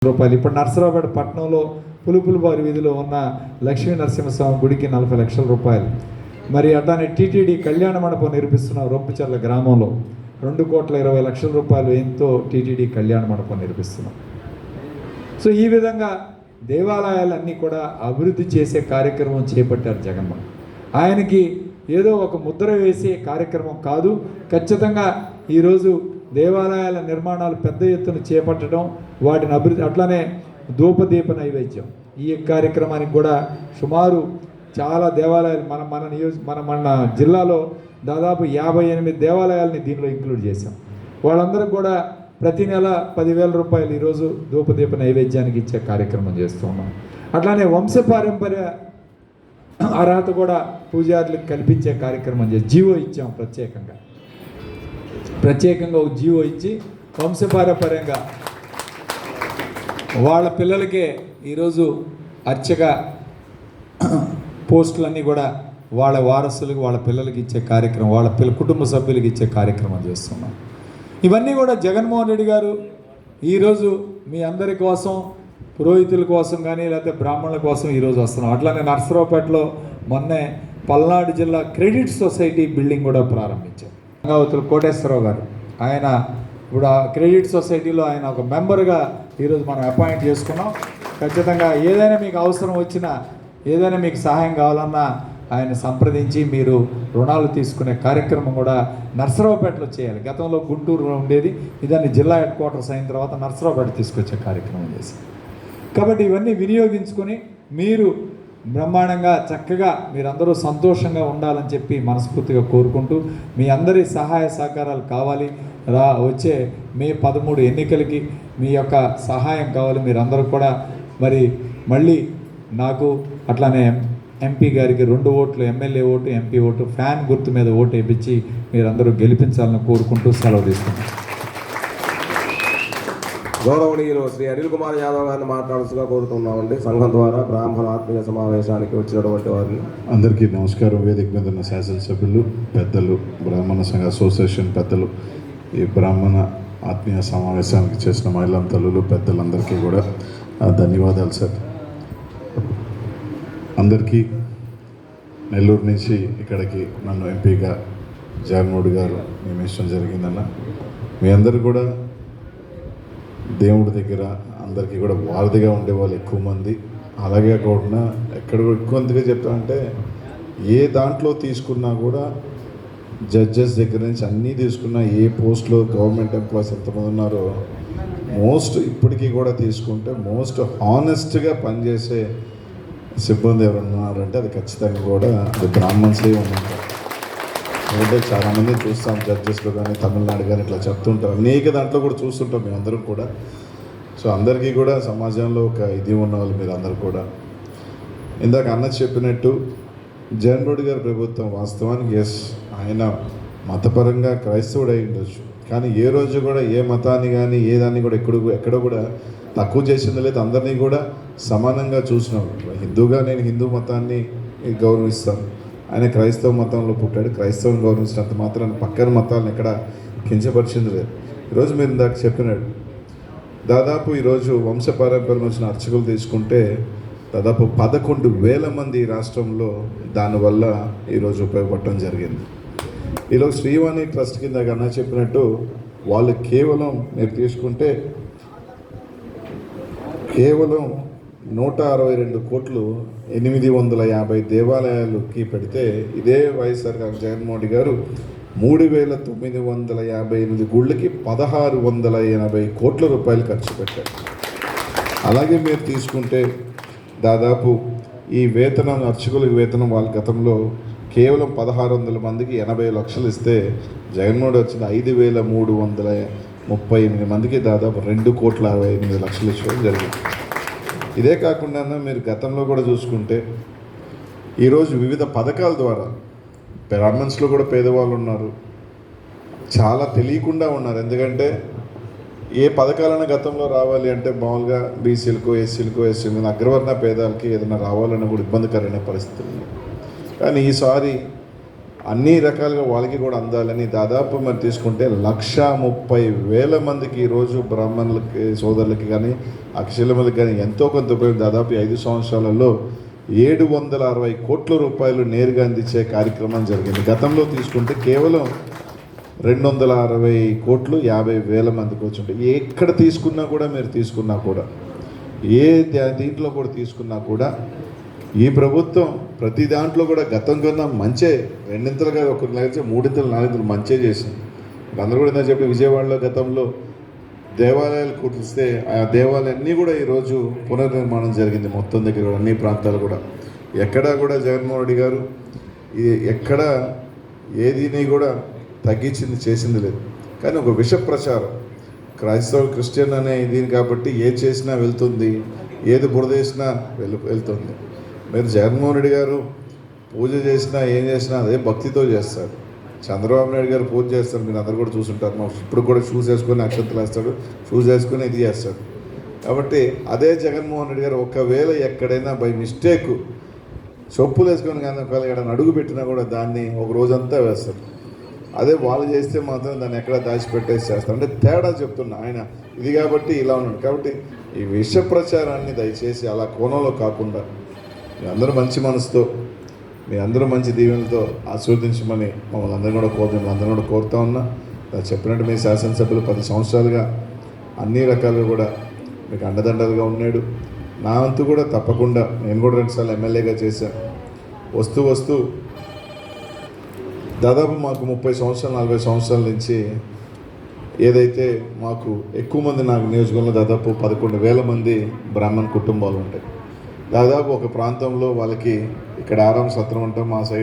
రూపాయలు. ఇప్పుడు నర్సరావుపేట పట్టణంలో పులుపులబారి వీధిలో ఉన్న లక్ష్మీ నరసింహస్వామి గుడికి 40 లక్షల రూపాయలు. మరి అట్లానే టీటీడీ కళ్యాణ మండపం నిర్మిస్తున్న రొంపిచర్ల గ్రామంలో 2,20,00,000 రూపాయలు ఎంతో టీటీడీ కళ్యాణ మండపం నిర్మిస్తున్నాం. సో ఈ విధంగా దేవాలయాలన్నీ కూడా అభివృద్ధి చేసే కార్యక్రమం చేపట్టారు జగన్మోహన్. ఆయనకి ఏదో ఒక ముద్ర వేసే కార్యక్రమం కాదు, ఖచ్చితంగా ఈరోజు దేవాలయాల నిర్మాణాలు పెద్ద ఎత్తున చేపట్టడం, వాటిని అభివృద్ధి, అట్లానే ధూపదీప నైవేద్యం ఈ కార్యక్రమానికి కూడా సుమారు చాలా దేవాలయాలు మన జిల్లాలో దాదాపు 58 దేవాలయాలని దీనిలో ఇంక్లూడ్ చేశాం. వాళ్ళందరికీ కూడా ప్రతి నెల 10,000 రూపాయలు ఈరోజు ధూపదీప నైవేద్యానికి ఇచ్చే కార్యక్రమం చేస్తున్నాం. అట్లానే వంశపారంపర్య అర్హత కూడా పూజారులకు కల్పించే కార్యక్రమం చేసి జీవో ఇచ్చాం. ప్రత్యేకంగా ఒక జీవో ఇచ్చి వంశపారంపర్యంగా వాళ్ళ పిల్లలకే ఈరోజు అర్చక పోస్టులన్నీ కూడా వాళ్ళ వారసులకు వాళ్ళ పిల్లలకి ఇచ్చే కార్యక్రమం, వాళ్ళ కుటుంబ సభ్యులకి ఇచ్చే కార్యక్రమం చేస్తున్నాం. ఇవన్నీ కూడా జగన్మోహన్ రెడ్డి గారు ఈరోజు మీ అందరి కోసం, పురోహితుల కోసం కానీ లేకపోతే బ్రాహ్మణుల కోసం ఈరోజు వస్తున్నాం. అట్లానే నర్సరావుపేటలో మొన్నే పల్నాడు జిల్లా క్రెడిట్ సొసైటీ బిల్డింగ్ కూడా ప్రారంభించారు. గంగావతులు కోటేశ్వరరావు గారు, ఆయన ఇప్పుడు ఆ క్రెడిట్ సొసైటీలో ఆయన ఒక మెంబర్గా ఈరోజు మనం అపాయింట్ చేసుకున్నాం. ఖచ్చితంగా ఏదైనా మీకు అవసరం వచ్చినా, ఏదైనా మీకు సహాయం కావాలన్నా ఆయన సంప్రదించి మీరు రుణాలు తీసుకునే కార్యక్రమం కూడా నర్సరావుపేటలో చేయాలి. గతంలో గుంటూరులో ఉండేది, ఇదాన్ని జిల్లా హెడ్ క్వార్టర్స్ అయిన తర్వాత నర్సరావుపేట తీసుకొచ్చే కార్యక్రమం చేసి, కాబట్టి ఇవన్నీ వినియోగించుకొని మీరు బ్రహ్మాండంగా చక్కగా మీరందరూ సంతోషంగా ఉండాలని చెప్పి మనస్ఫూర్తిగా కోరుకుంటూ, మీ అందరి సహాయ సహకారాలు కావాలి. వచ్చే మే 13 ఎన్నికలకి మీ యొక్క సహాయం కావాలి. మీరందరూ కూడా మరి మళ్ళీ నాకు అట్లానే ఎంపీ గారికి 2 ఓట్లు, MLA vote, MP vote, fan గుర్తు మీద ఓటు వేయించి మీరందరూ గెలిపించాలని కోరుకుంటూ సెలవు తీసుకున్నాను. గౌరవనీయులు శ్రీ అనిల్ కుమార్ యాదవ్ గారిని మాట్లాడుతుగా కోరుతున్నామండి. సంఘం ద్వారా బ్రాహ్మణ ఆత్మీయ సమావేశానికి వచ్చినటువంటి వారిని అందరికీ నమస్కారం. వేదిక మీద ఉన్న శాసనసభ్యులు, పెద్దలు, బ్రాహ్మణ సంఘ అసోసియేషన్ పెద్దలు, ఈ బ్రాహ్మణ ఆత్మీయ సమావేశానికి చేసిన మహిళా తల్లులు, పెద్దలందరికీ కూడా ధన్యవాదాలు సార్. అందరికీ నెల్లూరు నుంచి ఇక్కడికి నన్ను ఎంపీగా జగన్మోహన్ గారు నియమించడం జరిగిందన్న. మీ అందరూ కూడా దేవుడి దగ్గర అందరికీ కూడా వారధిగా ఉండేవాళ్ళు ఎక్కువ మంది. అలాగే కాకుండా ఎక్కడ ఎక్కువ మందిగా చెప్తామంటే ఏ దాంట్లో తీసుకున్నా కూడా జడ్జెస్ దగ్గర నుంచి అన్నీ తీసుకున్నా, ఏ పోస్ట్లో గవర్నమెంట్ ఎంప్లాయీస్ ఎంతమంది ఉన్నారో మోస్ట్ ఇప్పటికీ కూడా తీసుకుంటే మోస్ట్ హానెస్ట్గా పనిచేసే సిబ్బంది ఎవరు ఉన్నారంటే అది ఖచ్చితంగా కూడా అది బ్రాహ్మణ్సే ఉన్నారు. అంటే చాలామంది చూస్తాం జడ్జెస్లో కానీ తమిళనాడు కానీ ఇట్లా చెప్తుంటారు, అనేక దాంట్లో కూడా చూస్తుంటాం మేమందరం కూడా. సో అందరికీ కూడా సమాజంలో ఒక ఇది ఉన్న వాళ్ళు మీరు అందరూ కూడా. ఇందాక అన్న చెప్పినట్టు జగన్మోహన్ గారి ప్రభుత్వం వాస్తవానికి ఆయన మతపరంగా క్రైస్తవుడు అయి ఉండొచ్చు, కానీ ఏ రోజు కూడా ఏ మతాన్ని కానీ ఏ దాన్ని కూడా ఎక్కడ కూడా తక్కువ చేసింది లేదు. అందరినీ కూడా సమానంగా చూసినాం. హిందూగా నేను హిందూ మతాన్ని గౌరవిస్తాను, ఆయన క్రైస్తవ మతంలో పుట్టాడు, క్రైస్తవం గౌరవించినంత మాత్రాన్ని పక్కన మతాలను ఎక్కడ కించపరిచింది లేదు. ఈరోజు మీరు ఇందాక చెప్పినాడు, దాదాపు ఈరోజు వంశపారంపర్యం వచ్చిన అర్చకులు తీసుకుంటే దాదాపు 11,000 మంది ఈ రాష్ట్రంలో దానివల్ల ఈరోజు ఉపయోగపడటం జరిగింది. ఈరోజు శ్రీవాణి ట్రస్ట్ కింద అన్న చెప్పినట్టు వాళ్ళు కేవలం మీరు తీసుకుంటే కేవలం 162 కోట్లు 850 దేవాలయాలకి పెడితే, ఇదే వైఎస్ఆర్ జగన్మోహన్ గారు 3,958 గుళ్ళకి 1,680 కోట్ల రూపాయలు ఖర్చు పెట్టారు. అలాగే మీరు తీసుకుంటే దాదాపు ఈ వేతనం, అర్చకులకి వేతనం వాళ్ళ గతంలో కేవలం 1,600 మందికి 80 లక్షలు ఇస్తే జగన్మోహన్ వచ్చిన 5,338 మందికి దాదాపు 2,68,00,000 ఇచ్చడం జరిగింది. ఇదే కాకుండా మీరు గతంలో కూడా చూసుకుంటే ఈరోజు వివిధ పథకాల ద్వారా బ్రాహ్మణ్స్లో కూడా పేదవాళ్ళు ఉన్నారు, చాలా తెలియకుండా ఉన్నారు. ఎందుకంటే ఏ పథకాలైనా గతంలో రావాలి అంటే మామూలుగా బీసీలకు, ఎస్సీలకు, ఎస్సీలకు, అగ్రవర్ణ పేదలకి ఏదైనా రావాలన్నా కూడా ఇబ్బందికరమైన పరిస్థితులు ఉన్నాయి. కానీ ఈసారి అన్ని రకాలుగా వాళ్ళకి కూడా అందాలని దాదాపు మరి తీసుకుంటే 1,30,000 మందికి ఈరోజు బ్రాహ్మణులకి సోదరులకి కానీ అక్షలమలకు కానీ ఎంతో కొంత ఉపయోగం. దాదాపు 5 సంవత్సరాలలో 760 కోట్ల రూపాయలు నేరుగా అందించే కార్యక్రమం జరిగింది. గతంలో తీసుకుంటే కేవలం 260 కోట్లు 50,000 మందికి వచ్చి ఎక్కడ తీసుకున్నా కూడా మీరు తీసుకున్నా కూడా దీంట్లో కూడా తీసుకున్నా కూడా ఈ ప్రభుత్వం ప్రతి దాంట్లో కూడా గతం కన్నా మంచే, రెండింతలుగా ఒకటి లేకపోతే 3 4 మంచే చేసింది. అందరూ కూడా ఏంటో చెప్పి విజయవాడలో గతంలో దేవాలయాలు కూర్చిస్తే ఆ దేవాలయాన్ని కూడా ఈరోజు పునర్నిర్మాణం జరిగింది మొత్తం దగ్గర కూడా అన్ని ప్రాంతాలు కూడా. ఎక్కడా కూడా జగన్మోహన్ రెడ్డి గారు ఎక్కడ ఏదిని కూడా తగ్గించింది చేసింది లేదు. కానీ ఒక విష ప్రచారం క్రైస్తవ క్రిస్టియన్ అనే దీని కాబట్టి ఏది చేసినా వెళ్తుంది, ఏది బురద వేసినా వెళ్తుంది. మీరు జగన్మోహన్ రెడ్డి గారు పూజ చేసినా ఏం చేసినా అదే భక్తితో చేస్తారు. చంద్రబాబు నాయుడు గారు పూజ చేస్తారు, మీరు అందరు కూడా చూసుంటారు. ఇప్పుడు కూడా షూస్ వేసుకొని అక్షంతలు వేస్తాడు, షూస్ వేసుకొని ఇది చేస్తాడు. కాబట్టి అదే జగన్మోహన్ రెడ్డి గారు ఒకవేళ ఎక్కడైనా బై మిస్టేక్ చెప్పులు వేసుకొని కానీ ఒకవేళ అడుగు పెట్టినా కూడా దాన్ని ఒక రోజంతా వేస్తారు. అదే వాళ్ళు చేస్తే మాత్రం దాన్ని ఎక్కడ దాచిపెట్టేసి చేస్తారు. అంటే తేడా చెప్తున్నా ఆయన ఇది కాబట్టి ఇలా ఉన్నాడు. కాబట్టి ఈ విష ప్రచారాన్ని దయచేసి అలా కోణంలో కాకుండా మీ అందరూ మంచి మనసుతో, మీ అందరూ మంచి దీవెనలతో ఆస్వాదించమని మమ్మల్ని అందరూ కూడా కోరుతా ఉన్నా. చెప్పినట్టు మీ శాసనసభ్యులు 10 సంవత్సరాలుగా అన్ని రకాలుగా కూడా మీకు అండదండలుగా ఉన్నాడు. నా వంతు కూడా తప్పకుండా నేను కూడా 2 సార్లు ఎమ్మెల్యేగా చేశాను. వస్తూ దాదాపు మాకు 30 సంవత్సరాలు 40 సంవత్సరాల నుంచి ఏదైతే మాకు ఎక్కువ మంది నాకు నియోజకవర్గంలో దాదాపు 11,000 మంది బ్రాహ్మణ కుటుంబాలు ఉంటాయి. దాదాపు ఒక ప్రాంతంలో వాళ్ళకి ఇక్కడ ఆరామ సత్రం ఉంటాం, మా సైడ్